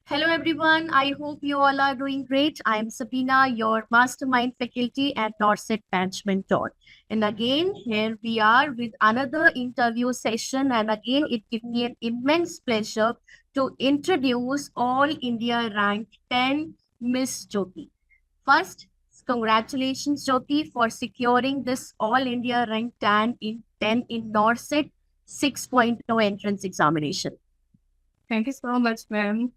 Hello everyone, I hope you all are doing great. I am Sabina, your mastermind faculty at Dorset Management Tour. And again, here we are with another interview session. And again, it gives me an immense pleasure to introduce All India Rank 10 Miss Jyoti. First, congratulations, Jyoti, for securing this All India Rank 10 in Dorset 6.0 entrance examination. Thank you so much, ma'am.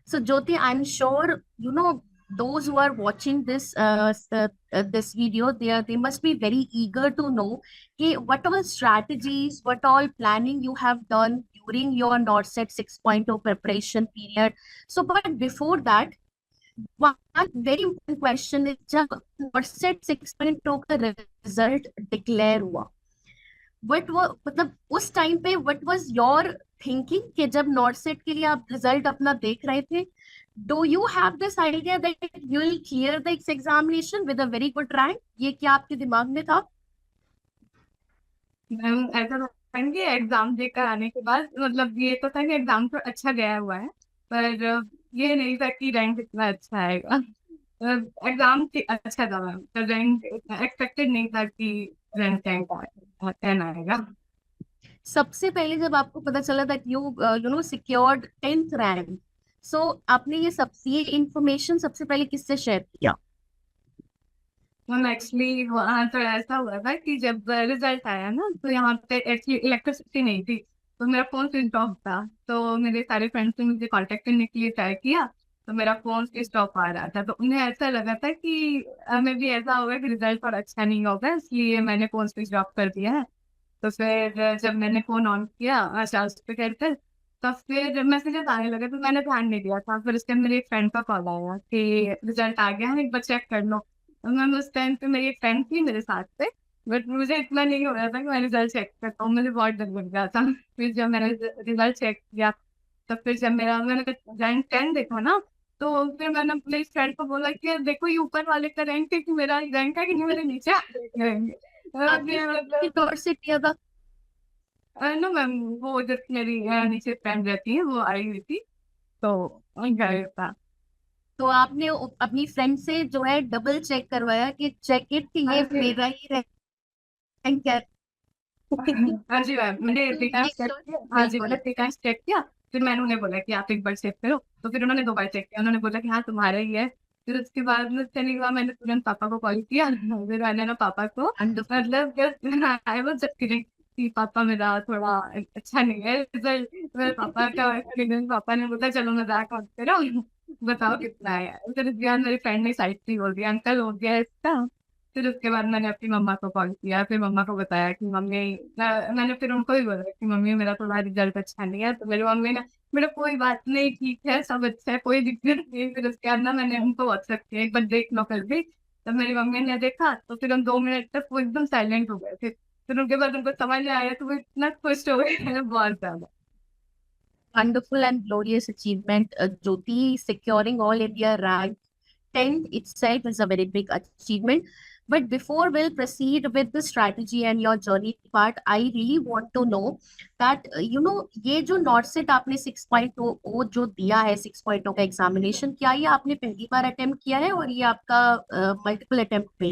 So, Jyoti, I'm sure you know those who are watching this video. They must be very eager to know कि what all strategies, what all planning you have done during your NORCET 6.0 preparation period. So, but before that, one very important question is जब NORCET 6.0 का result declare हुआ, what वो मतलब उस time पे what was your thinking कि जब नॉर्सेट के लिए आप रिजल्ट अपना देख रहे थे, do you have this idea that you will clear the examination with a very good rank? ये क्या आपके दिमाग में था? मैम ऐसा था कि एग्जाम देकर आने के बाद मतलब ये तो था कि एग्जाम तो अच्छा गया हुआ है, पर ये नहीं था कि रैंक इतना अच्छा आएगा। एग्जाम अच्छा था मैम, पर रैंक एक्सपेक्टेड नहीं था कि रैंक 10 आएगा। सबसे पहले जब आपको पता चला that you you know secured 10th rank, so आपने ये इंफॉर्मेशन सबसे पहले किससे शेयर किया? मैम एक्चुअली वहाँ तो ऐसा हुआ था कि जब रिजल्ट आया ना, तो यहाँ पे एक्चुअली इलेक्ट्रिसिटी नहीं थी, तो मेरा फोन स्विच ऑफ था। तो मेरे सारे फ्रेंड्स ने मुझे कांटेक्ट करने के लिए ट्राई किया, तो मेरा फोन स्विच ऑफ आ रहा था। तो उन्हें ऐसा लगा था कि हमें भी ऐसा होगा कि रिजल्ट और अच्छा नहीं होगा, इसलिए मैंने फोन स्विच ऑफ कर दिया है। तो फिर जब मैंने फोन ऑन किया चार्ज पे कर, तो फिर मैसेजेस आने लगे, तो मैंने ध्यान नहीं दिया था। फिर उसके मेरे एक फ्रेंड का कॉल आया कि रिजल्ट आ गया है, एक बार चेक कर लो। मैम उस टाइम पे मेरी एक फ्रेंड थी मेरे साथ पे, बट मुझे इतना नहीं हो रहा था कि मैं रिजल्ट चेक करता हूँ, मुझे बहुत डर लग रहा था। फिर जब मैंने रिजल्ट चेक किया, तो फिर जब मैंने रैंक 10 देखा ना, तो फिर मैंने अपने फ्रेंड को बोला कि यार देखो ये ऊपर वाले का रैंक है कि मेरा रैंक है कि नहीं, मेरे नीचे रहेंगे। आपने फिर किस मतलब तौर से किया था? नो मैम, वो उधर मेरी नीचे फ्रेंड रहती है, वो आई हुई थी, तो उनका था। तो आपने अपनी फ्रेंड से जो है डबल चेक करवाया कि चेक इट कि हाँ ये जी। मेरा ही रैंक है? हाँ जी मैम, मैंने तो थ्री ये टाइम्स चेक तो किया। हाँ जी, मैंने बिल्कुल। 3 टाइम्स चेक किया। फिर मैंने उन्हें बोला कि आप एक बार चेक करो, तो फिर उन्होंने 2 बार चेक किया, उन्होंने बोला कि हाँ तुम्हारा ही है। फिर उसके बाद में चली हुआ, मैंने तुरंत पापा को कॉल किया। फिर मैंने ना पापा को वंडरफुल। मतलब आई वाज जस्ट किडिंग कि पापा मेरा थोड़ा अच्छा नहीं है रिजल्ट। मेरे पापा का पापा ने बोला चलो मजाक मत करो, बताओ कितना है। फिर उसके बाद मेरी फ्रेंड ने साइड से बोल दिया अंकल हो गया इसका। फिर उसके बाद मैंने अपनी मम्मा को कॉल किया, फिर मम्मा को बताया कि मम्मी मैंने फिर उनको भी बोला कि मम्मी मेरा थोड़ा रिजल्ट अच्छा नहीं है। तो मेरी मम्मी ने मेरा कोई बात नहीं, ठीक है, सब अच्छा है, कोई दिक्कत नहीं। फिर उसके बाद ना मैंने उनको व्हाट्सएप किया एक बार देख लो कर भी। तब मेरी मम्मी ने देखा, तो फिर हम 2 मिनट तक वो एकदम साइलेंट हो गए थे। फिर उनके बाद उनको समझ में आया, तो वो इतना खुश हो गए बहुत ज्यादा। Wonderful and glorious achievement, Jyoti. Securing all India rank 10th itself is a very big achievement. But before we'll proceed with the strategy and your journey part, I really want to know that ये जो नॉर्सेट आपने 6.0 जो दिया है 6.0 का examination, क्या ये आपने पहली बार अटेम्प्ट किया है और ये आपका मल्टीपल अटेम्प्ट पे?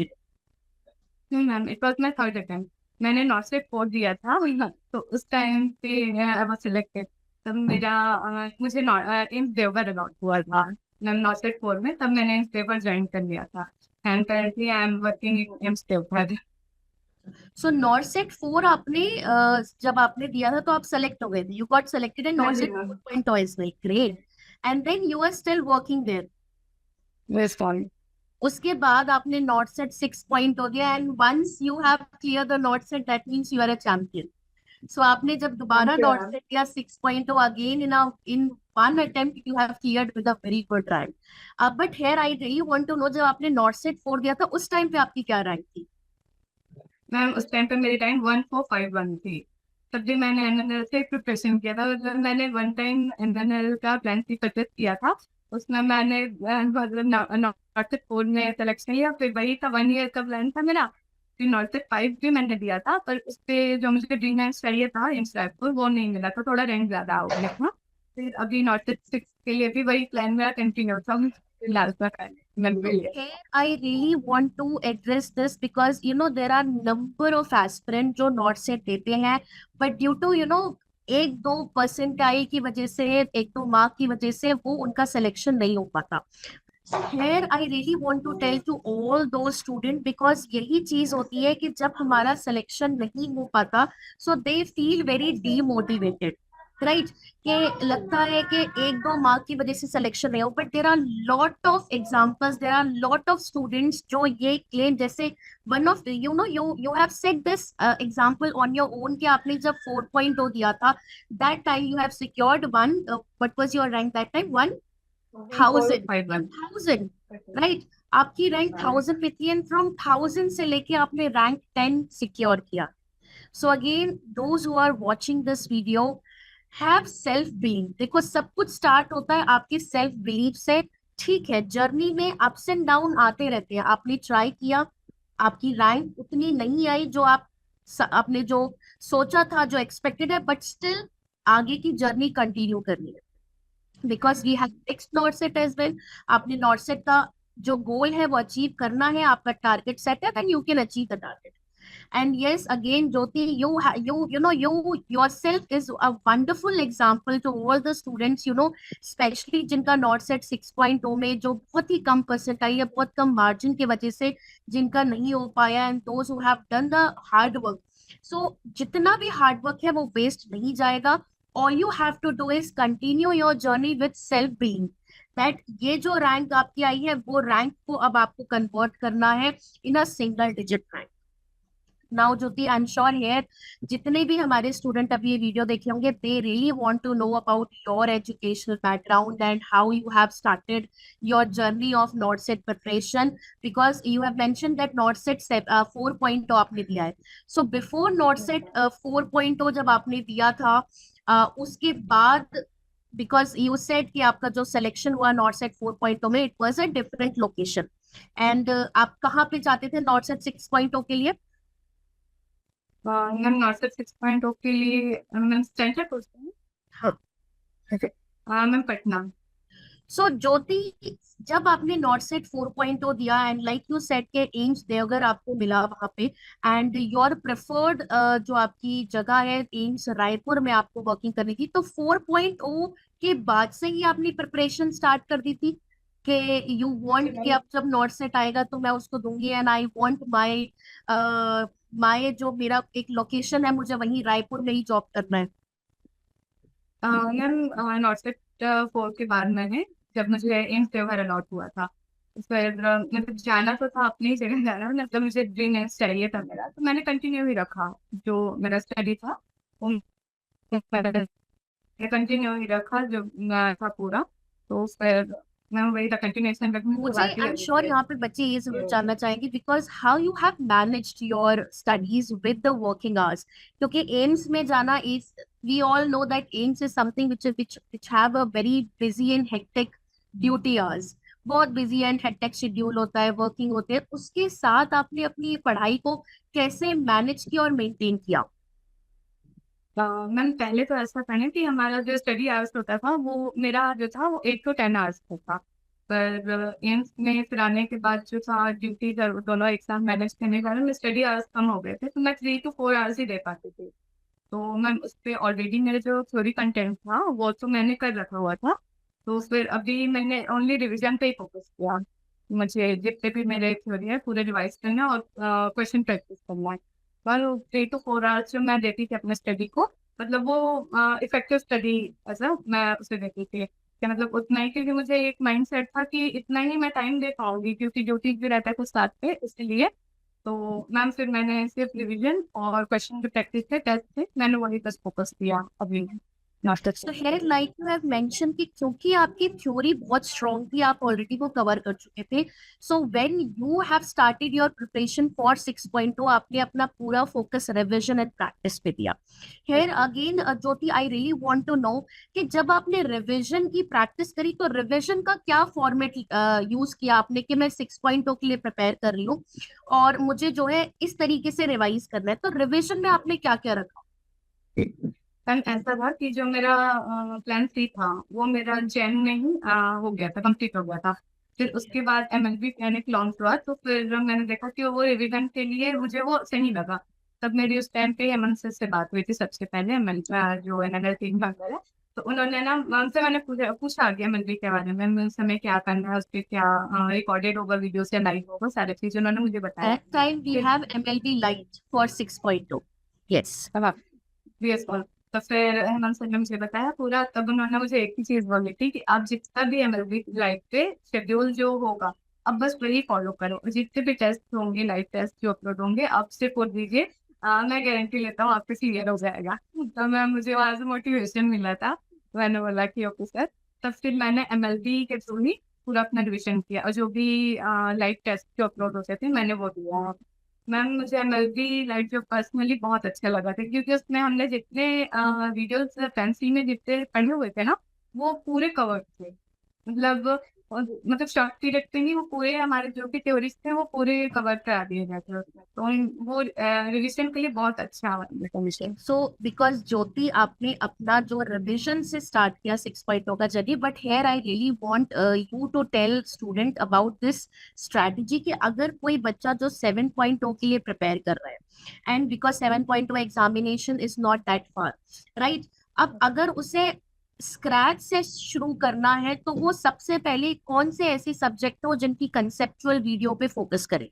नहीं ma'am, it was my third attempt. मैंने नॉट से 4 दिया था। तो उस टाइम पे आई वॉज सिलेक्टेड। तब मेरा मुझे एम्स देवघर अलॉट हुआ था। मैं नॉट से 4 में, तब मैंने एम्स देवघर ज्वाइन कर लिया था। And currently I am working in AIIMS Deoghar. सो नॉर्सेट 4 आपने जब आपने दिया था तो आप सेलेक्ट हो गए थे, यू गॉट सेलेक्टेड इन हाँ जी NORCET ma'am. 4.0 is very great, and then you are still working there. Yes for उसके बाद आपने नॉर्सेट 6.0 दिया and once you have clear the NORCET that means you are a champion. So आपने जब thank दोबारा you ma'am. NORCET दिया 6.0 again in one attempt you have cleared with a very good rank. But here I really want to know, जब आपने नॉर्सेट 4 दिया था उस time पे आपकी क्या रैंक थी? मैम उस टाइम पे मेरी रैंक 1451 थी। तब भी मैंने एनएनएल से प्रिपरेशन किया था, मतलब मैंने वन टाइम एनएनएल का प्लान सी परचेस किया था। उसमें मैंने मतलब नॉर्थ फोर में सिलेक्शन लिया, फिर वही था 1 ईयर का प्लान था मेरा। फिर नॉर्थ 5 भी मैंने दिया था, पर उस पे जो मुझे ड्रीम चाहिए था इन वो नहीं मिला था, थोड़ा रैंक ज्यादा हो गया था। फिर अभी नॉट सिक्स के लिए भी वही प्लान मेरा कंटिन्यू था, लास्ट में मैंने भी लिया। Here, I really want to address this because there are number of aspirants जो नॉट सेट देते हैं, but due to एक दो परसेंटाइल की वजह से, एक दो मार्क की वजह से वो उनका सिलेक्शन नहीं हो पाता। Here I really want to tell to all those students because यही चीज होती है कि जब हमारा सिलेक्शन नहीं हो पाता, so they feel very demotivated, right? कि लगता है कि एक दो मार्क की वजह से सिलेक्शन नहीं हो, but there are lot of examples, there are lot of students जो ये क्लेम, जैसे one of you have set this example on your own कि आपने जब 4.0 दिया था, that time you have secured one, what was your rank that time? 1000, 1000, right? आपकी rank 1000 पे थी एंड फ्रॉम 1000 से लेके आपने रैंक 10 सिक्योर किया। So again those who are watching this video, have self believe. देखो, सब कुछ स्टार्ट होता है आपके सेल्फ बिलीव से। ठीक है, जर्नी में अप्स एंड डाउन आते रहते हैं। आपने ट्राई किया, आपकी रैंक उतनी नहीं आई जो आपने जो सोचा था, जो एक्सपेक्टेड है, बट स्टिल आगे की जर्नी कंटिन्यू करनी है because we have fixed not set as well. आपने नॉट सेट का जो गोल है वो अचीव करना है, आपका टारगेट सेट है, then you can achieve the target. And yes, again, Jyoti, you yourself is a wonderful example to all the students, especially जिनका नॉट सेट 6.0 में जो बहुत ही कम परसेंट आई है, बहुत कम मार्जिन की वजह से जिनका नहीं हो पाया, and those who have done the hard work. So जितना भी हार्ड वर्क है वो वेस्ट नहीं जाएगा। All you have to do is continue your journey with self being that ये जो रैंक आपकी आई है, वो रैंक को अब आपको कन्वर्ट करना है in a single digit rank. Now Jyoti, I am sure here जितने भी हमारे स्टूडेंट अभी ये वीडियो देखे होंगे, they really want to know about your educational background and how you have started your journey of NORCET preparation, because you have mention that NORCET 4.0 आपने दिया है। सो बिफोर नॉट सेट 4.0 जब आपने दिया था, उसके बाद, because you said कि आपका जो सिलेक्शन हुआ नॉट सेट 4.0 में, it was a different location, and आप कहाँ पे जाते थे नॉट सेट 6.0 के लिए? मैम नॉट सिक्स 6.0 के लिए मैम सेंटर पूछते हैं। हाँ, मैम पटना। सो ज्योति, जब आपने नॉट सेट 4.0 दिया एंड लाइक यू सेड के एम्स देवघर आपको मिला वहां पे, एंड योर प्रेफर्ड जो आपकी जगह है एम्स रायपुर में आपको वर्किंग करनी थी, तो 4.0 के बाद से ही आपने प्रिपरेशन स्टार्ट कर दी थी कि यू वांट कि अब जब नॉट सेट आएगा तो मैं उसको दूंगी, एंड आई वांट माय जो मेरा एक लोकेशन है, मुझे वहीं रायपुर में ही जॉब करना है? मैम नॉट सिक्स 4 के बाद मैंने, जब मुझे एम्स देवघर अलॉट हुआ था, फिर मतलब जाना तो था, अपनी जगह जाना, मतलब मुझे ड्रीम एम्स चाहिए था मेरा, तो मैंने कंटिन्यू ही रखा जो मेरा स्टडी था, वो मैंने कंटिन्यू ही रखा जो था पूरा। तो फिर मैं वही था, कंटिन्यूएशन रखने के मुझे बाद आई एम श्योर यहाँ पे बच्चे ये जरूर जानना चाहेंगे because how you have managed your studies with the working hours, क्योंकि एम्स में जाना is, we all know that AIIMS is something which have a very busy and hectic duty hours, बहुत बिजी एंड हेक्टिक शेड्यूल होता है, working होते हैं। उसके साथ आपने अपनी पढ़ाई को कैसे मैनेज किया और मेंटेन किया? मैम पहले तो ऐसा था ना कि हमारा जो स्टडी आवर्स होता था वो मेरा जो था वो 8 to 10 आवर्स था, पर एम्स में फिर आने के बाद जो था ड्यूटी दोनों एक साथ मैनेज करने के कारण स्टडी आवर्स कम हो गए थे, तो मैं 3 to 4 आवर्स ही दे पाती थी। तो मैम उस पर ऑलरेडी मेरे जो थ्योरी कंटेंट था वो तो मैंने कर रखा हुआ था, तो फिर अभी मैंने ओनली रिविजन पे ही फोकस किया। मुझे जितने भी मेरे थ्योरी है पूरे रिवाइज करना और क्वेश्चन प्रैक्टिस करना है। पर 3 to 4 आवर्स जो मैं देती थी अपने स्टडी को, मतलब वो इफेक्टिव स्टडी ऐसा मैं उसे देती थी कि मतलब उतना ही, क्योंकि मुझे एक माइंड सेट था कि इतना ही मैं टाइम दे पाऊंगी, क्योंकि ड्यूटी भी रहता है कुछ साथ पे, इसलिए। तो मैम फिर मैंने सिर्फ रिवीजन और क्वेश्चन जो प्रैक्टिस थे, टेस्ट थे, मैंने वही बस फोकस किया अभी नाश्ता So here, like you have mentioned कि क्योंकि आपकी थ्योरी बहुत स्ट्रॉन्ग थी, आप ऑलरेडी वो कवर कर चुके थे, so when you have started your preparation for 6.0, आपने अपना पूरा फोकस रिवीजन एंड प्रैक्टिस पे दिया। Here again Jyoti, I really want to know कि जब आपने रिवीजन की प्रैक्टिस करी, तो रिवीजन का क्या फॉर्मेट यूज किया आपने कि मैं 6.0 के लिए प्रिपेयर कर रही हूँ और मुझे जो है इस तरीके से रिवाइज करना है, तो रिवीजन में आपने क्या क्या रखा? मैम ऐसा था कि जो मेरा प्लान सी था वो मेरा जैन में ही हो गया था, कंप्लीट हो गया था। फिर उसके बाद एमएलबी प्लान एक लॉन्च हुआ, तो फिर मैंने देखा कि वो रिवीजन के लिए मुझे वो सही लगा। तब मेरी उस टाइम पे हेमंत सर से बात हुई थी सबसे पहले, जो एनएलएल टीम मेंबर है। तो उन्होंने ना उनसे मैंने पूछा कि एमएलबी के बारे में उस समय क्या करना है, उस पर क्या रिकॉर्डेड होगा वीडियो से लाइव होगा, सारी चीजें उन्होंने मुझे बताया। That time we फिर have MLB Lite for 6.2. Yes. बीएस कॉल। तो फिर हेमंत सर ने मुझे बताया पूरा, तब उन्होंने मुझे एक ही चीज बोली थी कि आप जितना भी एमएलबी लाइव पे शेड्यूल जो होगा, अब बस वही फॉलो करो, जितने भी टेस्ट होंगे, लाइव टेस्ट जो अपलोड होंगे, आप सिर्फ वो दीजिए। मैं गारंटी लेता हूँ आपके क्लियर हो जाएगा। तो मुझे वहां से मोटिवेशन मिला था। मैंने बोला कि ओके सर। तब फिर मैंने एमएलबी के थ्रू ही पूरा अपना रिविजन किया, और जो भी लाइव टेस्ट जो अपलोड होते थे मैंने वो दिया। मैम मुझे एमएलबी लाइव जो पर्सनली बहुत अच्छा लगा था, क्योंकि उसमें हमने जितने वीडियोस फैंसी में जितने पढ़े हुए थे ना, वो पूरे कवर थे। मतलब मतलब शॉर्ट पीरियड पे नहीं, वो पूरे हमारे जो भी थ्योरीज थे वो पूरे कवर करा दिए गए थे उसमें। तो वो रिविजन के लिए बहुत अच्छा विषय। सो बिकॉज ज्योति आपने अपना जो रिविजन से स्टार्ट किया 6.0 का journey, but here I really want you to tell student about this strategy कि अगर कोई बच्चा जो 7.0 के लिए प्रिपेयर कर रहा है, and because 7.0 examination is not that far, right? अब अगर उसे स्क्रैच से शुरू करना है तो वो सबसे पहले कौन से ऐसे सब्जेक्ट हो जिनकी कंसेप्चुअल वीडियो पे फोकस करे?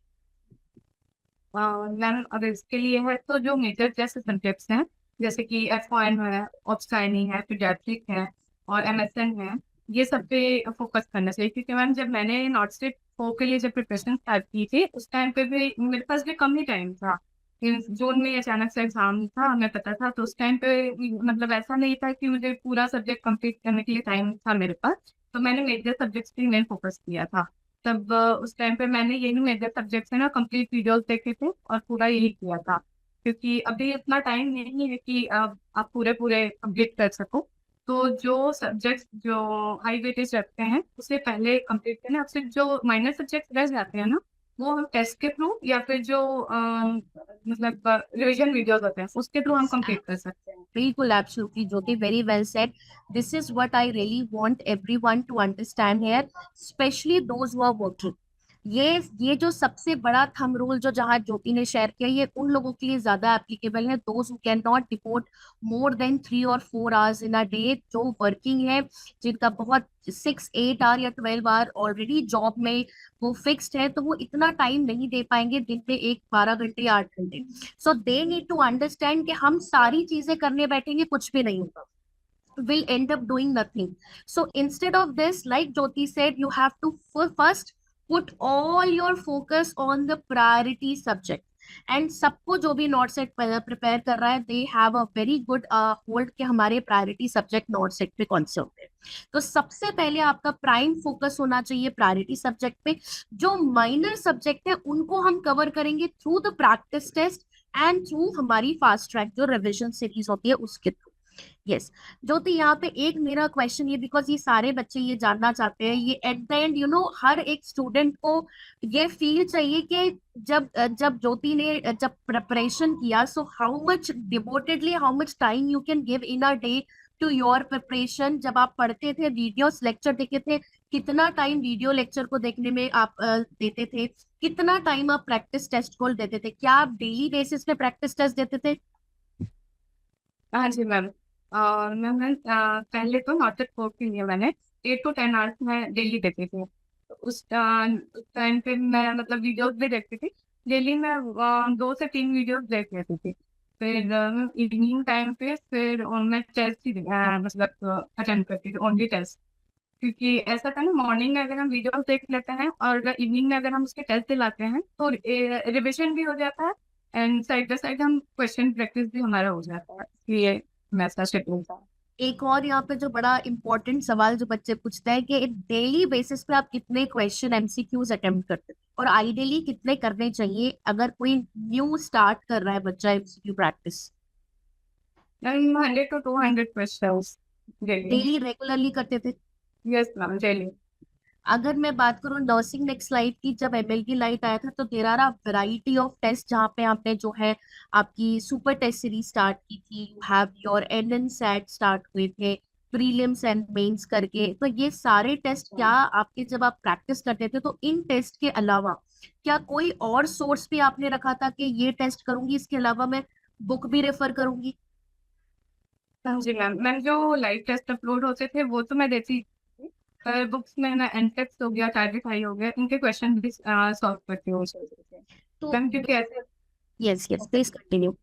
मैम अब इसके लिए है तो जो मेजर जैसे सब्जेक्ट्स हैं, जैसे कि एफ1 है, ऑब्स्टाइनी है, पीडियाट्रिक है, और एमएसएन है, ये सब पे फोकस करना चाहिए। क्योंकि मैम जब मैंने नॉट स्टेट 4 के लिए जब प्रिपरेशन स्टार्ट की थी, उस टाइम पे भी मेरे पास भी कम ही टाइम था। जून में अचानक से एग्जाम था, हमें पता था, तो उस टाइम पे मतलब ऐसा नहीं था कि मुझे पूरा सब्जेक्ट कंप्लीट करने के लिए टाइम था मेरे पास। तो मैंने मेजर सब्जेक्ट्स पे मैं फोकस किया था। तब उस टाइम पे मैंने यही मेजर सब्जेक्ट्स है ना कंप्लीट वीडियोस देखे थे और पूरा यही किया था। क्योंकि अभी इतना टाइम नहीं है कि आप पूरे पूरे कंप्लीट कर सको। तो जो सब्जेक्ट्स जो हाई वेटेज रखते हैं उसे पहले कंप्लीट करना, अब सिर्फ जो माइनर सब्जेक्ट्स रह जाते हैं ना, वो हम टेस्ट के थ्रू या फिर जो मतलब रिवीजन वीडियोस होते हैं उसके थ्रू हम कंप्लीट कर सकते हैं। बिल्कुल, absolutely Jyoti, very well said. This is what I really want everyone to understand here, specially those who are working. ये जो सबसे बड़ा थंब रूल जो जहाँ ज्योति ने शेयर किया, ये उन लोगों के लिए ज्यादा एप्लीकेबल है, those who can not devote more than 3 और 4 आवर्स इन अ डे, जो वर्किंग है, जिनका बहुत 6 8 आवर या 12 आवर ऑलरेडी जॉब में वो फिक्स्ड है, तो वो इतना टाइम नहीं दे पाएंगे दिन में, एक 12 घंटे या 8 घंटे। सो दे नीड टू अंडरस्टैंड कि हम सारी चीजें करने बैठेंगे कुछ भी नहीं होगा, will end up doing nothing. So instead of this, like Jyoti said, you have to first put all your focus on the priority subject. And सबको जो भी नॉट सेट प्रिपेयर कर रहा है, they have a very good hold कि हमारे priority subject not set पे कौन से होते हैं। तो सबसे पहले आपका प्राइम फोकस होना चाहिए प्रायोरिटी सब्जेक्ट पे। जो माइनर सब्जेक्ट है उनको हम कवर करेंगे through the practice test and through हमारी फास्ट ट्रैक जो रिविजन सीरीज होती है उसके थ्रू। यस ज्योति, यहाँ पे एक मेरा क्वेश्चन ये, बिकॉज ये सारे बच्चे ये जानना चाहते हैं, ये एट द एंड हर एक स्टूडेंट को ये फील चाहिए कि जब जब ज्योति ने जब प्रिपरेशन किया, so how much devotedly, how much time you can give in a day to your preparation. जब आप पढ़ते थे, वीडियोस लेक्चर देखे थे, कितना टाइम वीडियो लेक्चर को देखने में आप देते थे, कितना टाइम आप प्रैक्टिस टेस्ट को देते थे? क्या आप डेली बेसिस पे प्रैक्टिस टेस्ट देते थे? हाँ जी मैम। और मैम पहले तो नॉट एट 4 के लिए मैंने 8 to 10 आवर्स में डेली देती थी। तो उस टाइम पे मैं मतलब वीडियोस भी देखती थी। डेली मैं 2 से 3 वीडियोस देख लेती थी। फिर इवनिंग टाइम पे फिर मैं टेस्ट ही मतलब अटेंड करती थी, ओनली टेस्ट। क्योंकि ऐसा था ना, मॉर्निंग में अगर हम वीडियोस देख लेते हैं और इवनिंग में अगर हम उसके टेस्ट दिलाते हैं तो रिविजन भी हो जाता है, एंड साइड बाय साइड हम क्वेश्चन प्रैक्टिस भी हमारा हो जाता है। इसलिए वैसा शेड्यूल था। एक और यहाँ पे जो बड़ा इंपॉर्टेंट सवाल जो बच्चे पूछते हैं कि डेली बेसिस पे आप कितने क्वेश्चन एमसीक्यूज अटेम्प्ट करते हैं, और आइडियली कितने करने चाहिए अगर कोई न्यू स्टार्ट कर रहा है बच्चा MCQ practice? 100 to 200 question daily. Daily regularly करते थे? Yes ma'am, daily. अगर मैं बात करूँ नर्सिंग नेक्स्ट लाइट की, जब एमएल की लाइट आया था तो there are a variety of test जहाँ पे आपने जो है आपकी सुपर टेस्ट सीरीज स्टार्ट की थी, you have your an set start हुए थे, प्रीलिम्स एंड मेंस करके। तो ये सारे टेस्ट क्या आपके जब आप प्रैक्टिस करते थे तो इन टेस्ट के अलावा क्या कोई और सोर्स भी आपने रखा था कि ये टेस्ट करूंगी, इसके अलावा मैं बुक भी रेफर करूंगी? हाँ जी मैम, मैम जो लाइव टेस्ट अपलोड होते थे वो तो मैं देती थी, पर बुक्स में ना एनटेक्स हो गया, टारगेट हो गया, इनके क्वेश्चन भी सॉल्व करती हूँ उस वजह से। तो मैम क्योंकि ऐसे yes yes, please continue.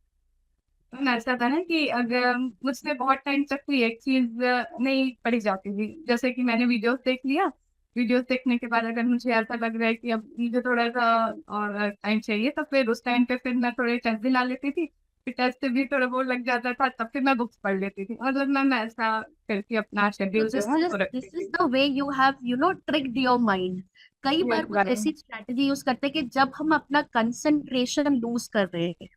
Ma'am ऐसा था ना कि अगर मुझसे बहुत टाइम तक कोई एक चीज नहीं पढ़ी जाती थी, जैसे कि मैंने वीडियोस देख लिया, वीडियोस देखने के बाद अगर मुझे ऐसा लग रहा है कि अब मुझे थोड़ा सा और टाइम चाहिए, तो फिर उस टाइम पे फिर मैं थोड़े टेस्ट दिला लेती थी, फिर टेस्ट से भी थोड़ा बहुत लग जाता था, तब फिर मैं बुक्स पढ़ लेती थी। मतलब मैम ऐसा करके अपना तो शेड्यूल जो दिस है इज वो रखती दिस इज थी। The way you have tricked your mind. कई यस बार कुछ मैम। ऐसी स्ट्रेटजी यूज करते हैं कि जब हम अपना कंसंट्रेशन लूज कर रहे हैं,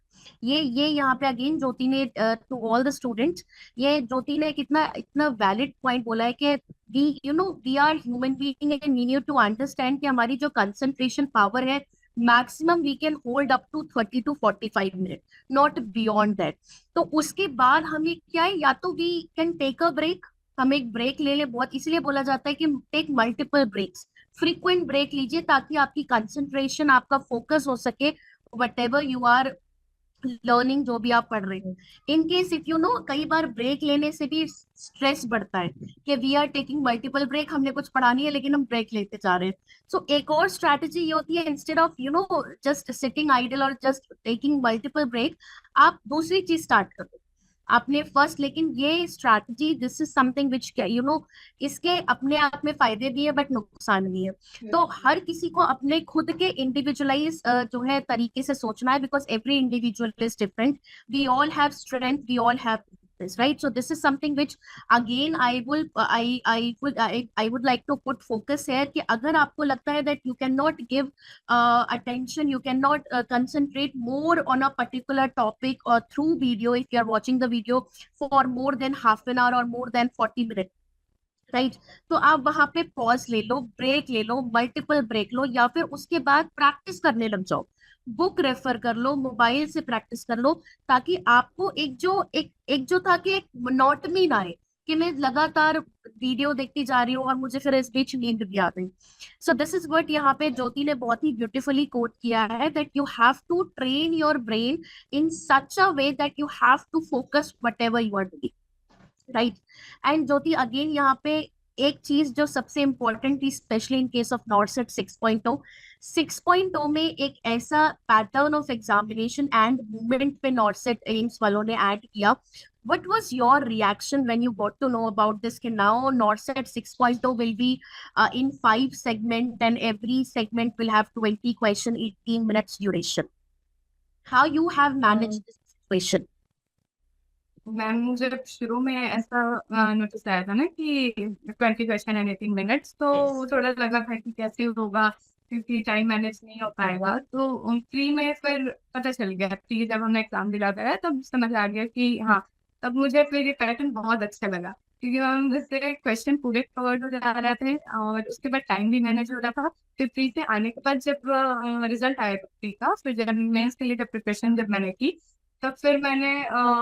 ये यहाँ पे अगेन ज्योति ने टू ऑल द स्टूडेंट्स, ये ज्योति ने कितना इतना वैलिड पॉइंट बोला है कि we are human being and we need to understand कि हमारी जो कंसंट्रेशन पावर है maximum we can hold up to 30 to 45 minute, not beyond that. तो उसके बाद हमें क्या है, या तो we can take a break, हम एक ब्रेक ले ले, बहुत इसलिए बोला जाता है कि take multiple breaks, frequent break लीजिए ताकि आपकी कंसंट्रेशन आपका फोकस हो सके whatever you are learning, जो भी आप पढ़ रहे हो। इन केस इफ कई बार ब्रेक लेने से भी स्ट्रेस बढ़ता है कि we are taking multiple break, हमने कुछ पढ़ा नहीं है लेकिन हम ब्रेक लेते जा रहे हैं। सो एक और स्ट्रैटेजी ये होती है, instead of just sitting idle और जस्ट टेकिंग मल्टीपल ब्रेक, आप दूसरी चीज स्टार्ट करो आपने फर्स्ट। लेकिन ये strategy, this is something which इसके अपने आप में फायदे भी है बट नुकसान भी है। तो हर किसी को अपने खुद के इंडिविजुअलाइज जो है तरीके से सोचना है, because every individual is different, we all have strength, we all have this, right? So this is something which again I would like to put focus here कि अगर आपको लगता है that you cannot give attention, you cannot concentrate more on a particular topic or through video, if you are watching the video for more than half an hour or more than 40 minutes, right? तो आप वहां पे pause ले लो, break ले लो, multiple break लो, या फिर उसके बाद प्रैक्टिस करने लग जाओ, बुक रेफर कर लो, मोबाइल से प्रैक्टिस कर लो, ताकि आपको एक जो था कि एक मोनोटनी ना आए कि मैं लगातार वीडियो देखती जा रही हूँ और मुझे फिर इस बीच नींद भी आ गई। सो दिस इज व्हाट यहाँ पे ज्योति ने बहुत ही ब्यूटीफुली कोट किया है, that you have to train your brain in such a way that you have to focus whatever you are doing, right? And Jyoti again यहाँ पे एक चीज जो सबसे इंपॉर्टेंट थी, specially in case of NORCET 6.0, 6.0 में एक ऐसा pattern of examination and movement पे नॉर्सेट एम्स वालों ने ऐड किया। What was your reaction when you got to know about this? Now NORCET 6.0 will be in 5 segments and every segment will have 20 question, 18 minutes duration. How you have managed this situation? Ma'am मुझे जब शुरू में ऐसा notice आया था ना कि 20 question and 18 minutes, तो Yes. थोड़ा लगा था कि कैसे होगा, क्योंकि टाइम मैनेज नहीं हो पाएगा। तो प्री में फिर पता चल गया, प्री जब हमने एग्जाम दिला था तब समझ आ गया कि हाँ, तब मुझे फिर ये पैटर्न बहुत अच्छा लगा, क्योंकि हम इससे क्वेश्चन पूरे कवर्ड हो जा रहे थे और उसके बाद टाइम भी मैनेज हो रहा था। फिर प्री से आने के बाद जब रिजल्ट आया प्री का, फिर जब मेंस के लिए जब प्रिपरेशन जब मैंने की, तब फिर मैंने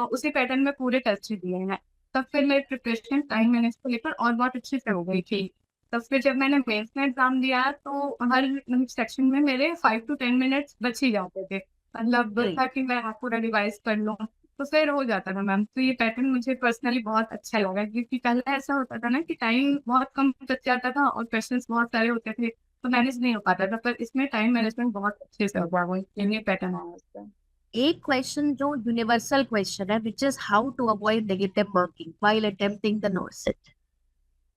उसी पैटर्न में पूरे टेस्ट दिए हैं। तब फिर मेरी प्रिपरेशन टाइम मैनेज को लेकर और बहुत अच्छे से हो गई थी। तब फिर जब मैंने मेंस में एग्जाम दिया तो हर सेक्शन में मेरे 5 to 10 मिनट्स बच ही जाते थे, मतलब Great. था कि मैं पूरा रिवाइज कर लूँ, तो फिर हो जाता था मैम। तो ये पैटर्न मुझे पर्सनली बहुत अच्छा लगा, क्योंकि पहले ऐसा होता था ना कि टाइम बहुत कम बच जाता था और क्वेश्चंस बहुत सारे होते थे, तो मैनेज नहीं हो पाता था, पर इसमें टाइम मैनेजमेंट बहुत अच्छे से हो गया। ये पैटर्न है इसका। एक क्वेश्चन जो यूनिवर्सल क्वेश्चन है, which is how to avoid negative marking while attempting the NORCET?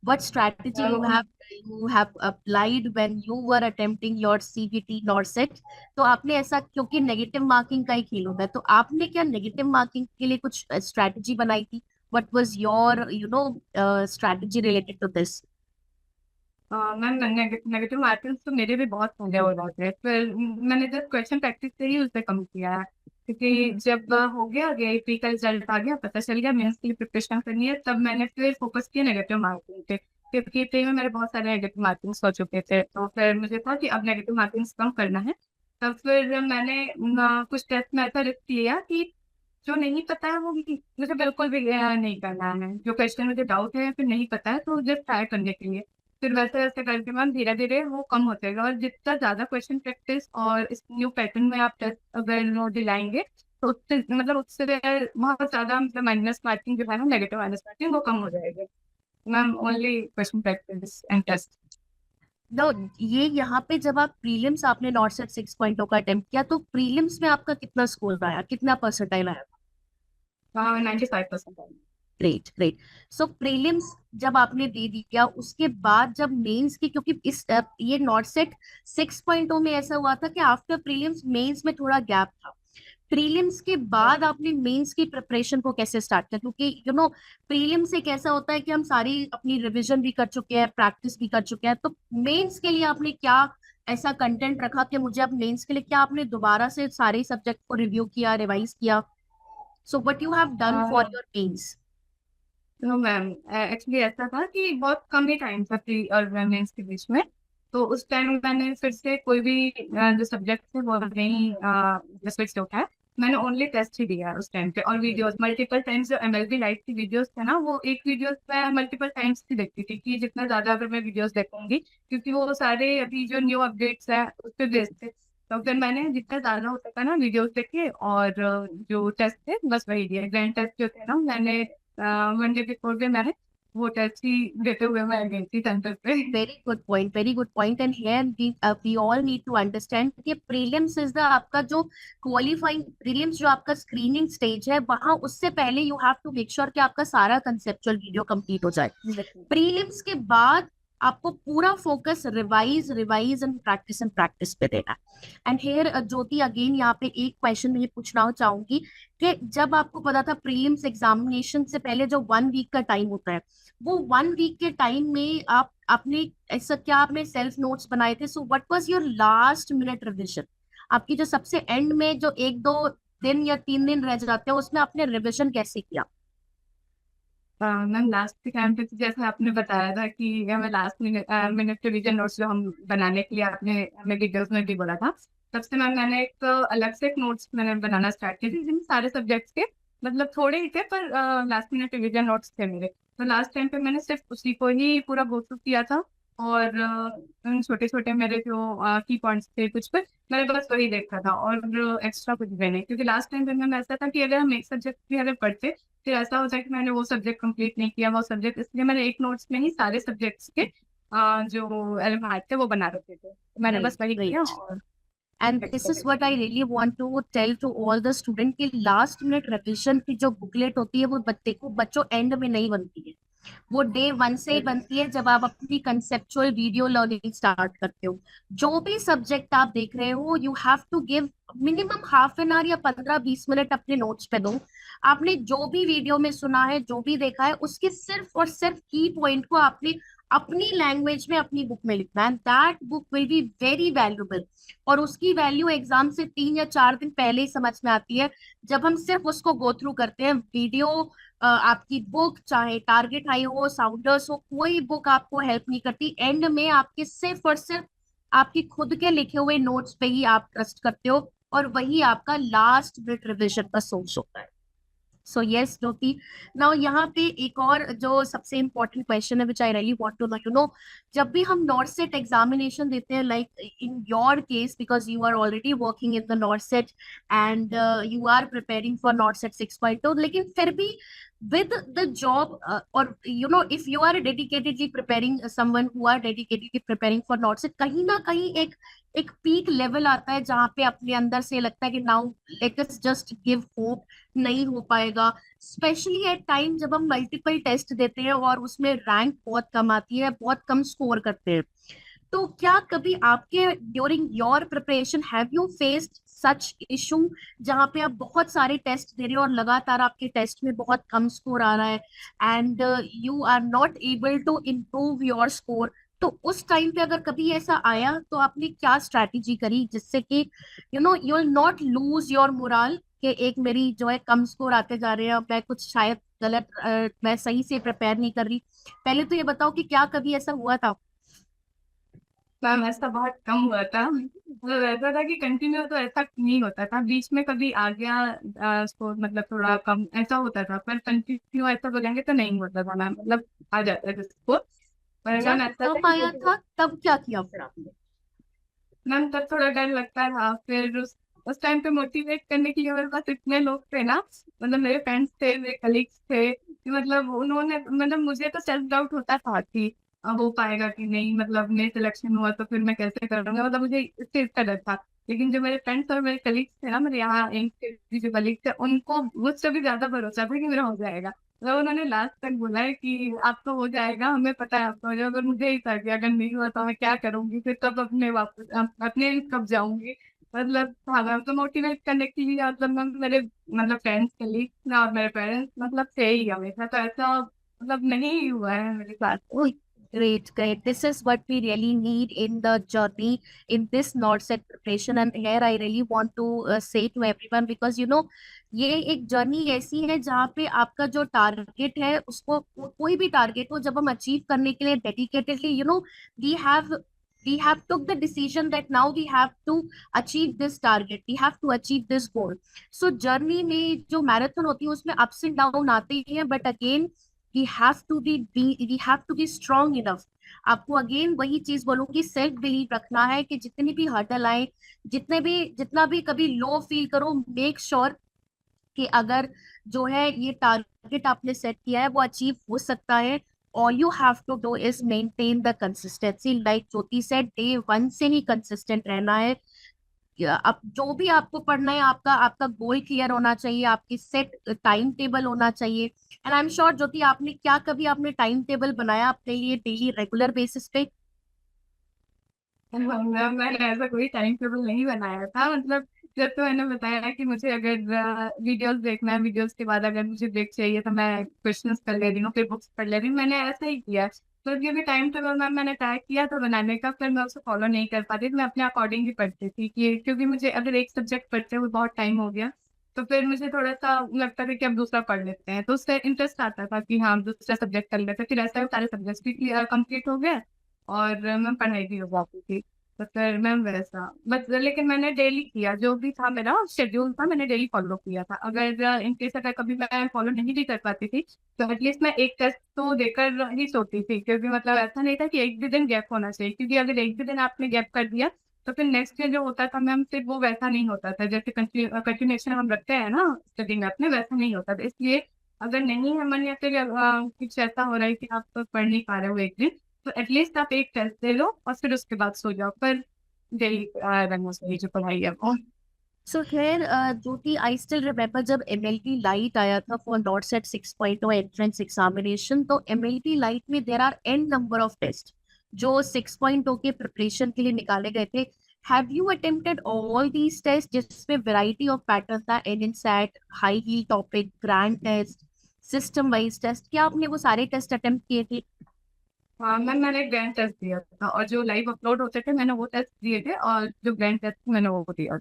What strategy you have applied when you were attempting your CBT NORCET? तो आपने ऐसा, क्योंकि नेगेटिव मार्किंग का ही खेल होता है, तो आपने क्या नेगेटिव मार्किंग के लिए कुछ स्ट्रेटजी बनाई थी? What was your strategy related to this? Ma'am negative marking तो मेरे भी बहुत होंगे और बहुत है, फिर मैंने जब क्वेश्चन प्रैक्टिस से ही उसे कम किया है, क्योंकि जब हो गया GAP का रिजल्ट आ गया, पता चल गया मेंस के लिए प्रिपरेशन करनी है, तब मैंने फिर फोकस किया नेगेटिव मार्किंग पे। क्योंकि प्री में मेरे बहुत सारे नेगेटिव मार्किंग्स हो चुके थे, तो फिर मुझे था कि अब नेगेटिव मार्किंग्स कम करना है। तब फिर मैंने कुछ टेस्ट में ऐसा रिस्क लिया कि जो नहीं पता है वो मुझे बिल्कुल भी नहीं करना है। जो क्वेश्चन मुझे डाउट है फिर नहीं पता है तो जस्ट ट्राई करने के लिए, फिर वैसे वैसे करके मैम धीरे धीरे वो कम होते गए। और जितना ज्यादा क्वेश्चन प्रैक्टिस और इस न्यू पैटर्न में आप टेस्ट अगर वो दिलाएंगे तो उससे मतलब उससे बहुत ज्यादा मतलब माइनस मार्किंग जो है ना, नेगेटिव माइनस मार्किंग वो कम हो जाएगी ma'am. Only question practice and test. No, ये यहाँ पे जब आप प्रीलिम्स आपने नॉट सेट 6.0 का अटेम्प्ट किया तो प्रीलिम्स में आपका कितना स्कोर आया, कितना परसेंटाइल आया? 95%। Great great. सो प्रीलिम्स जब आपने दे दिया उसके बाद जब मेंस की, क्योंकि ये नॉट सेट 6.0 में ऐसा हुआ था कि आफ्टर प्रीलिम्स मेंस में थोड़ा गैप था। प्रीलिम्स के बाद आपने मेंस की प्रिपरेशन को कैसे स्टार्ट किया? क्योंकि प्रीलिम्स एक ऐसा होता है कि हम सारी अपनी रिवीजन भी कर चुके हैं, प्रैक्टिस भी कर चुके हैं, तो मेंस के लिए आपने क्या ऐसा कंटेंट रखा कि मुझे अब मेंस के लिए क्या आपने दोबारा से सारे सब्जेक्ट को रिव्यू किया, रिवाइज किया? So what you have done for your mains? तो मैम एक्चुअली ऐसा था कि बहुत कम ही टाइम था प्री और मेंस के बीच में। तो उस टाइम मैंने फिर से कोई भी जो सब्जेक्ट थे वो नहीं स्विच उठाया। मैंने ओनली टेस्ट ही दिया उस टाइम पे। और वीडियोस मल्टीपल टाइम्स, जो एमएलबी लाइव की वीडियोस थे ना, वो एक वीडियोस मैं मल्टीपल टाइम्स ही देखती थी कि जितना ज्यादा अगर मैं वीडियोस देखूंगी, क्योंकि वो सारे अभी जो न्यू अपडेट्स है उस पर बेस्ड थे। तो फिर मैंने जितना ज्यादा हो सका ना वीडियोस देखे, और जो टेस्ट थे बस वही दिया। ग्रैंड टेस्ट जो थे ना, मैंने वनडे बिफोर भी मैंने वो टेस्ट ही देते हुए मैं गई थी सेंटर पे। Very good point, very good point. And here we all need to understand कि प्रीलिम्स इज द आपका जो क्वालिफाइंग प्रीलिम्स, जो आपका स्क्रीनिंग स्टेज है, वहां उससे पहले you have to make sure कि आपका सारा कंसेप्चुअल वीडियो कंप्लीट हो जाए। प्रीलिम्स के बाद आपको पूरा focus revise revise and practice पे देना है। एंड हेयर ज्योति, अगेन यहाँ पे एक क्वेश्चन मैं पूछना चाहूंगी कि जब आपको पता था प्रीलिम्स एग्जामिनेशन से पहले जो 1 वीक का टाइम होता है, वो 1 वीक के टाइम में आप आपने ऐसा क्या आपने सेल्फ नोट्स बनाए थे? So what was your last minute revision? आपकी जो सबसे एंड में जो 1-2 दिन या 3 दिन रह जाते हैं उसमें आपने रिविजन कैसे किया? मैम लास्ट के टाइम पे तो जैसे आपने बताया था कि हमें last minute minute revision notes जो हम बनाने के लिए आपने हमें डिटेल्स में भी बोला था, तब से मैम मैंने एक अलग से एक नोट्स मैंने बनाना स्टार्ट किए थे जिनमें सारे सब्जेक्ट्स के मतलब थोड़े ही थे, पर लास्ट मिनट रिवीजन नोट्स थे मेरे। तो लास्ट टाइम पे मैंने सिर्फ उसी को ही पूरा गो थ्रू किया था। और उन छोटे छोटे मेरे जो की पॉइंट्स थे कुछ पे, मैंने बस वही देखा था और एक्स्ट्रा कुछ भी नहीं। क्योंकि लास्ट टाइम पे मैम ऐसा था कि अगर हम एक सब्जेक्ट भी अगर पढ़ते, फिर ऐसा होता है कि मैंने वो सब्जेक्ट कंप्लीट नहीं किया वो सब्जेक्ट, इसलिए मैंने एक नोट्स में ही सारे सब्जेक्ट्स के जो एलिमेंट थे वो बना रखे थे। तो मैंने राइट, बस वही किया राइट। और and this is what I really want to tell to all the student कि लास्ट मिनट रिविजन की जो बुकलेट होती है वो बच्चों एंड में नहीं बनती है, वो डे 1 से ही बनती है जब आप अपनी कंसेप्चुअल वीडियो लर्निंग स्टार्ट करते हो। जो भी सब्जेक्ट आप देख रहे हो, you have to give minimum half an hour या 15-20 मिनट अपने नोट्स पे दो। आपने जो भी वीडियो में सुना है, जो भी देखा है, उसके सिर्फ और सिर्फ की पॉइंट को आपने अपनी लैंग्वेज में अपनी बुक में लिखना है। That book will be very valuable. और उसकी वैल्यू एग्जाम से 3 या 4 दिन पहले ही समझ में आती है, जब हम सिर्फ उसको गो थ्रू करते हैं। वीडियो, आपकी बुक चाहे टारगेट हाई हो, साउंडर्स हो, कोई बुक आपको हेल्प नहीं करती। एंड में आपके सिर्फ और सिर्फ आपकी खुद के लिखे हुए नोट्स पे ही आप ट्रस्ट करते हो, और वही आपका लास्ट मिनट रिविजन का सोर्स होता है। सो यस ज्योति, नाउ यहाँ पे एक और जो सबसे इम्पोर्टेंट क्वेश्चन है which I really want to know, जब भी हम नॉर्थ सेट एग्जामिनेशन देते हैं, like in your case, because you are already working in the NORCET and you are preparing for NORCET 6.0, लेकिन फिर भी with the job, or if you are dedicatedly preparing, someone who are dedicatedly preparing for NOTS, कहीं ना कहीं एक peak level आता है जहाँ पे अपने अंदर से लगता है कि now let us just give hope, नहीं हो पाएगा। स्पेशली एट टाइम जब हम मल्टीपल टेस्ट देते हैं और उसमें रैंक बहुत कम आती है, बहुत कम स्कोर करते हैं। तो क्या कभी आपके during your preparation have you faced such issue, जहाँ पे आप बहुत सारे टेस्ट दे रहे हो और लगातार आपके टेस्ट में बहुत कम स्कोर आ रहा है and you are not able to improve your score? तो उस टाइम पे अगर कभी ऐसा आया तो आपने क्या स्ट्रैटेजी करी जिससे कि you will not lose your moral कि एक मेरी जो है कम स्कोर आते जा रहे हैं, मैं कुछ शायद गलत, मैं सही से प्रिपेयर नहीं कर रही। पहले तो ये बताओ कि क्या कभी ऐसा हुआ था? मैम ऐसा बहुत कम हुआ था, मतलब ऐसा था कि कंटिन्यू तो ऐसा नहीं होता था, बीच में कभी आ गया स्कोर, मतलब थोड़ा कम ऐसा होता था, पर कंटिन्यू ऐसा बोलेंगे तो नहीं होता था मैम, मतलब आ जाता था स्कोर। पर मैम जब ऐसा था कम कि आया था तब क्या किया फिर आपने? मैम तब थोड़ा डर लगता था, फिर उस टाइम पे मोटिवेट करने के लिए मेरे पास इतने लोग थे ना, मतलब मेरे फ्रेंड्स थे, मेरे कलीग्स थे, कि मतलब उन्होंने, मतलब मुझे तो सेल्फ डाउट होता था कि अब हो पाएगा कि नहीं, मतलब नहीं सिलेक्शन हुआ तो फिर मैं कैसे करूंगा, मतलब मुझे इस चीज का डर था। लेकिन जो मेरे फ्रेंड्स और मेरे कलीग्स थे ना, मेरे यहाँ एम्स के जो कलीग्स थे, उनको मुझसे भी ज्यादा भरोसा था कि मेरा हो जाएगा। मतलब उन्होंने लास्ट तक बोला है कि आपको हो जाएगा, हमें पता है आपको हो जाएगा, अगर मुझे ही था कि अगर नहीं हुआ तो मैं क्या करूंगी, फिर तब अपने वापस अपने कब जाऊंगी। मतलब हाँ मैम, तो मोटिवेट करने के लिए मतलब मैम मेरे, मतलब फ्रेंड्स कलीग और मेरे पेरेंट्स मतलब थे ही हमेशा, तो ऐसा मतलब नहीं हुआ है मेरे साथ। Oh, great, great. This is what we really need in the journey in this NORCET preparation. And here I really want to say to everyone because ये एक जर्नी ऐसी है जहाँ पे आपका जो टारगेट है उसको कोई भी टारगेट हो, जब हम अचीव करने के लिए dedicatedly we have we have took the decision that now we have to achieve this target, we have to achieve this goal. So journey में जो मैराथन होती है उसमें अप्स एंड डाउन आते ही हैं, but again we have to be strong enough. आपको again वही चीज बोलूंगी, सेल्फ बिलीव रखना है कि जितनी भी हर्डल आए, जितना भी कभी लो फील करो, मेक श्योर कि अगर जो है ये टारगेट आपने सेट किया है वो अचीव हो सकता है। All you have to do is maintain the consistency, like Jyoti said, day one से ही कंसिस्टेंट रहना है। अब जो भी आपको पढ़ना है, आपका आपका गोल क्लियर होना चाहिए, आपकी सेट टाइम टेबल होना चाहिए। एंड आई एम श्योर ज्योति, आपने क्या कभी आपने टाइम टेबल बनाया अपने लिए डेली रेगुलर बेसिस पे? मैंने ऐसा कोई टाइम टेबल नहीं बनाया था, मतलब जब तो मैंने बताया कि मुझे अगर वीडियोस देखना है, वीडियोस के बाद अगर मुझे ब्रेक चाहिए तो मैं क्वेश्चंस कर ले रही हूँ, फिर बुक्स पढ़ ले रही हूँ, मैंने ऐसा ही किया। तो ये भी टाइम टेबल मैंने ट्राई किया था बनाने का, फिर मैं उसे फॉलो नहीं कर पाती थी, मैं अपने अकॉर्डिंग ही पढ़ती थी, कि क्योंकि मुझे अगर एक सब्जेक्ट पढ़ते हुए बहुत टाइम हो गया तो फिर मुझे थोड़ा सा लगता था कि अब दूसरा पढ़ लेते हैं, तो उससे इंटरेस्ट आता था कि हाँ दूसरा सब्जेक्ट कर लेते हैं, फिर ऐसा सारे सब्जेक्ट भी कंप्लीट हो गए और मैं पढ़ाई भी हो जाती थी। तो फिर मैम वैसा बट, लेकिन मैंने डेली किया, जो भी था मेरा शेड्यूल था मैंने डेली फॉलो किया था। अगर इन केस अगर कभी मैं फॉलो नहीं भी कर पाती थी तो एटलीस्ट मैं एक टेस्ट तो देकर ही सोती थी, क्योंकि मतलब ऐसा नहीं था कि एक भी दिन गैप होना चाहिए, क्योंकि अगर एक भी दिन आपने गैप कर दिया तो फिर नेक्स्ट डे जो होता था मैम, फिर वो वैसा नहीं होता था, जैसे कंटिन्यूएशन हम रखते हैं ना स्टडी में अपने, वैसा नहीं होता था। इसलिए अगर नहीं है मन, या फिर कुछ ऐसा हो रहा है कि आप पढ़ नहीं पा रहे हो एक दिन, तो एटलीस्ट आप एक टेस्ट दे लो और फिर उसके बाद सो जाओ, पर डेली रनर्स की जो पढ़ाई है वो। सो खैर ज्योति, आई स्टिल रिमेम्बर जब एमएलटी लाइट आया था for NORCET 6.0 entrance examination, तो एमएलटी लाइट में there are n number of test जो 6.0 के प्रिपरेशन के लिए निकाले गए थे। Have you attempted all these test जिसमें वैरायटी ऑफ पैटर्न था, NNSAT, high yield topic, grand test, system wise test? क्या आपने वो सारे टेस्ट अटेम्प्ट किए थे? हाँ मैम, मैंने ग्रैंड टेस्ट दिया था, और जो लाइव अपलोड होते थे मैंने वो टेस्ट दिए थे, और जो ग्रैंड टेस्ट मैंने वो दिया।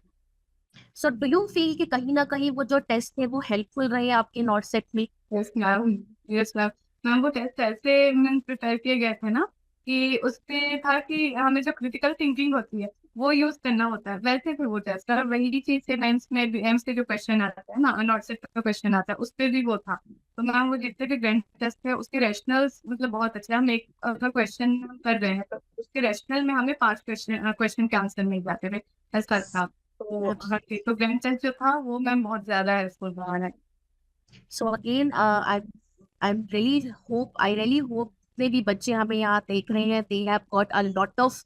सो डू यू फील कि कहीं ना कहीं वो जो टेस्ट थे वो हेल्पफुल रहे आपके नॉट सेट में? Yes ma'am, yes ma'am. Ma'am वो टेस्ट ऐसे मैम प्रिपेयर किए गए थे ना, कि उसपे था कि हमें जो क्रिटिकल थिंकिंग होती है वो यूज करना होता है, वैसे भी वो टेस्ट, और वही चीज से एम्स में भी, एम्स के जो क्वेश्चन आता है ना, नॉट सेट का क्वेश्चन आता है, उस पे भी वो था। तो मैम वो जितने भी ग्रैंड टेस्ट है उसके रैशनल्स मतलब बहुत अच्छे हैं। हम एक अगर क्वेश्चन कर रहे हैं तो उसके रैशनल में हमें 5 क्वेश्चन के आंसर मिल जाते थे, ऐसा था। तो हाँ जी, तो ग्रैंड टेस्ट जो था वो मैम बहुत ज्यादा हेल्पफुल रहा है। So again I really hope जितने भी बच्चे हमें यहाँ देख रहे हैं, they have got a lot of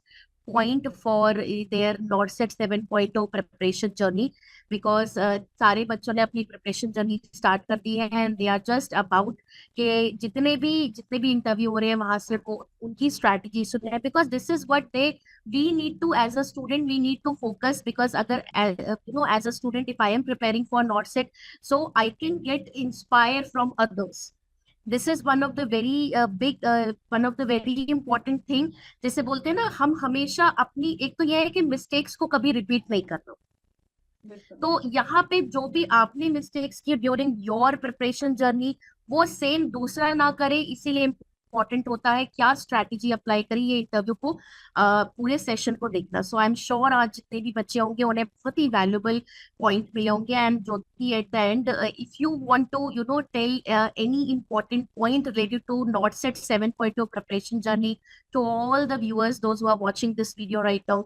point for their नॉर्सेट 7.0 preparation journey, because सारे बच्चों ने अपनी प्रिपरेशन जर्नी स्टार्ट कर दी है and they are just about कि जितने भी इंटरव्यू हो रहे हैं वहां से वो उनकी स्ट्रैटेजी सुन रहे हैं, because this is what they we need to, as a student we need to focus, because अगर as a student if I am preparing for NORCET, so I can get inspired from others. This is one of the one of the very important thing. जैसे बोलते हैं ना, हम हमेशा अपनी, एक तो यह है कि मिस्टेक्स को कभी रिपीट नहीं करना। बिल्कुल। तो यहाँ पे जो भी आपने मिस्टेक्स की ड्यूरिंग योर प्रिपरेशन जर्नी, वो सेम दूसरा ना करे, इसीलिए इम्पोर्टेंट होता है क्या स्ट्रैटेजी अप्लाई करी ये इंटरव्यू को, पूरे सेशन को देखना। सो आई एम श्योर आज जितने भी बच्चे होंगे उन्हें बहुत ही वैल्यूबल पॉइंट मिले होंगे। And Jyoti, at the end, if you want to tell any important point related to NORCET 7.0 preparation journey to all the viewers, those who are watching this video right now?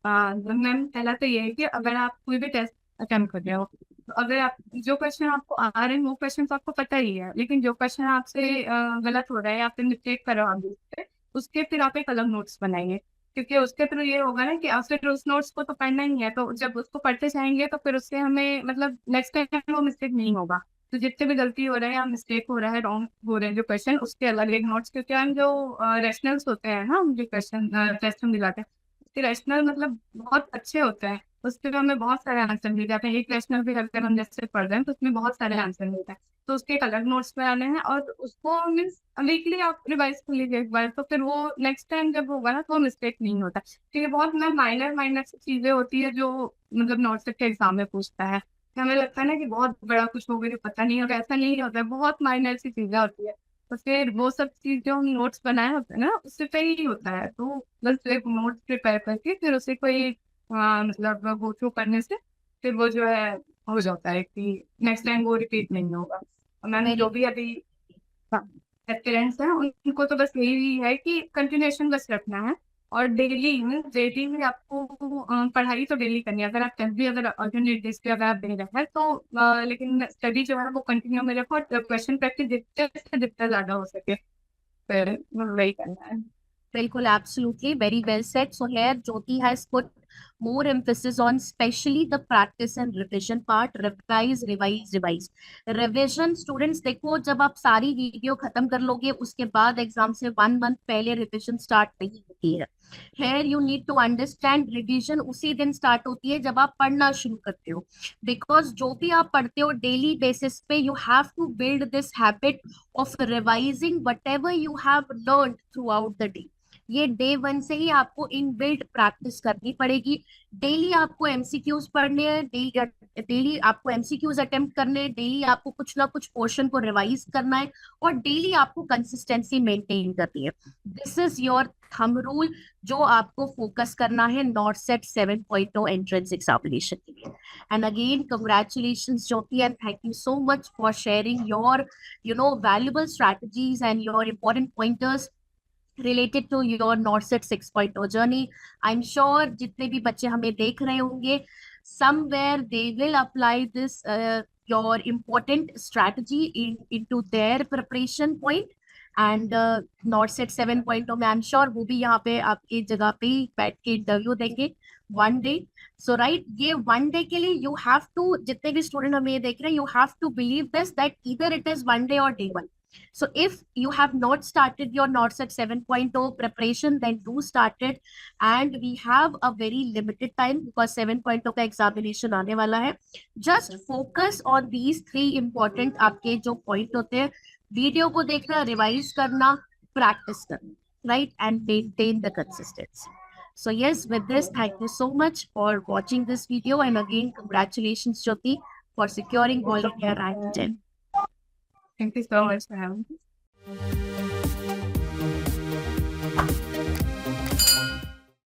तो ma'am पहला तो ये है कि अगर आप कोई भी टेस्ट अटेम्प्ट कर रहे हो, तो अगर आप जो क्वेश्चन आपको आ रहे हैं वो क्वेश्चन तो आपको पता ही है, लेकिन जो क्वेश्चन आपसे गलत हो रहा है या फिर मिस्टेक कर रहे हो आप उससे, उसके फिर आप एक अलग नोट्स बनाइए। क्योंकि उसके थ्रू ये होगा ना कि आप फिर उस नोट्स को तो पढ़ना ही है, तो जब उसको पढ़ते जाएंगे तो फिर उससे हमें मतलब नेक्स्ट टाइम वो मिस्टेक नहीं होगा। तो जितने भी गलती हो रहा है या मिस्टेक हो रहा है, रॉन्ग हो रहे हैं जो क्वेश्चन, उसके अलग एक नोट्स, क्योंकि हम जो रेशनल्स होते हैं ना, जो क्वेश्चन टेस्ट में दिलाते हैं, रैशनल मतलब बहुत अच्छे होते हैं। उसके हमें बहुत सारे आंसर मिल जाते हैं। एक रैशनल भी अगर हम जैसे पढ़ रहे हैं तो उसमें बहुत सारे आंसर मिलते हैं। तो उसके एक अलग नोट्स बनाने हैं, और उसको मीन्स वीकली आप रिवाइज कर लीजिए एक बार, तो फिर वो नेक्स्ट टाइम जब होगा ना तो मिस्टेक नहीं होता। तो ये बहुत माइनर माइनर सी चीजें होती है जो मतलब नोट्स के एग्जाम में पूछता है। तो हमें लगता है ना कि बहुत बड़ा कुछ हो गया, पता नहीं, और ऐसा नहीं होता है, बहुत माइनर सी चीजें होती है। तो फिर वो सब चीज जो हम नोट्स बनाए होते हैं ना, उससे पे ही होता है। तो बस एक नोट्स प्रिपेयर करके फिर उसे कोई मतलब गो थ्रू करने से फिर वो जो है हो जाता है कि नेक्स्ट टाइम वो रिपीट नहीं होगा। और मैम वेरी जो भी अभी एस्पिरेंट्स हैं उनको तो बस यही है कि कंटिन्यूएशन बस रखना है। और डेली डेली में आपको पढ़ाई तो डेली करनी है। अगर आप टेस्ट भी अगर अल्टरनेट डेज पे अगर आप दे रहे हैं तो लेकिन स्टडी जो है वो कंटिन्यू में रखो, और क्वेश्चन प्रैक्टिस जितने से जितना ज्यादा हो सके फिर वही करना है। Bilkul, absolutely. Very well said. So here Jyoti has put more emphasis on especially the practice and revision part. Revise, revise, revise. Revision students, देखो जब आप सारी वीडियो खत्म कर लोगे उसके बाद एग्जाम से 1 मंथ पहले रिविजन स्टार्ट नहीं होती है। Here you need to understand revision उसी दिन स्टार्ट होती है जब आप पढ़ना शुरू करते हो। बिकॉज जो भी आप पढ़ते हो डेली बेसिस पे, you have to build this habit of revising whatever you have learned throughout the day। ये डे वन से ही आपको इनबिल्ट प्रैक्टिस करनी पड़ेगी। डेली आपको एमसीक्यूज पढ़ने हैं, डेली आपको एमसीक्यूज अटेम्प्ट करने हैं, डेली आपको कुछ ना कुछ पोर्शन को रिवाइज करना है, और डेली आपको कंसिस्टेंसी मेंटेन करनी है। This is your thumb rule जो आपको फोकस करना है नॉर्सेट 7.0 एंट्रेंस एग्जामिनेशन के लिए। And again congratulations Jyoti, and thank you so much for sharing your valuable strategies and your important pointers related to your NORCET 6.0 journey. I'm sure जितने भी बच्चे हमें देख रहे होंगे, somewhere they will apply this your important strategy into their preparation point. And NORCET 7.0 में आई am sure वो भी यहाँ पे आपकी जगह पे ही बैठ के इंटरव्यू देंगे 1 डे। सो राइट, ये 1 डे के लिए यू हैव टू, जितने भी स्टूडेंट हमें ये देख रहे हैं, you have to believe this that either it is 1 day और day 1। So if you have not started your NORCET 7.0 preparation, then do start it. And we have a very limited time because 7.0 का examination आने वाला है। Just focus on these 3 important आपके जो point होते हैं, video को देखना, रिवाइज करना, प्रैक्टिस करना, right? And maintain the consistency. So yes, with this, thank you so much for watching this video. And again, congratulations, Jyoti, for securing all India rank 10. Thank you so much for having me.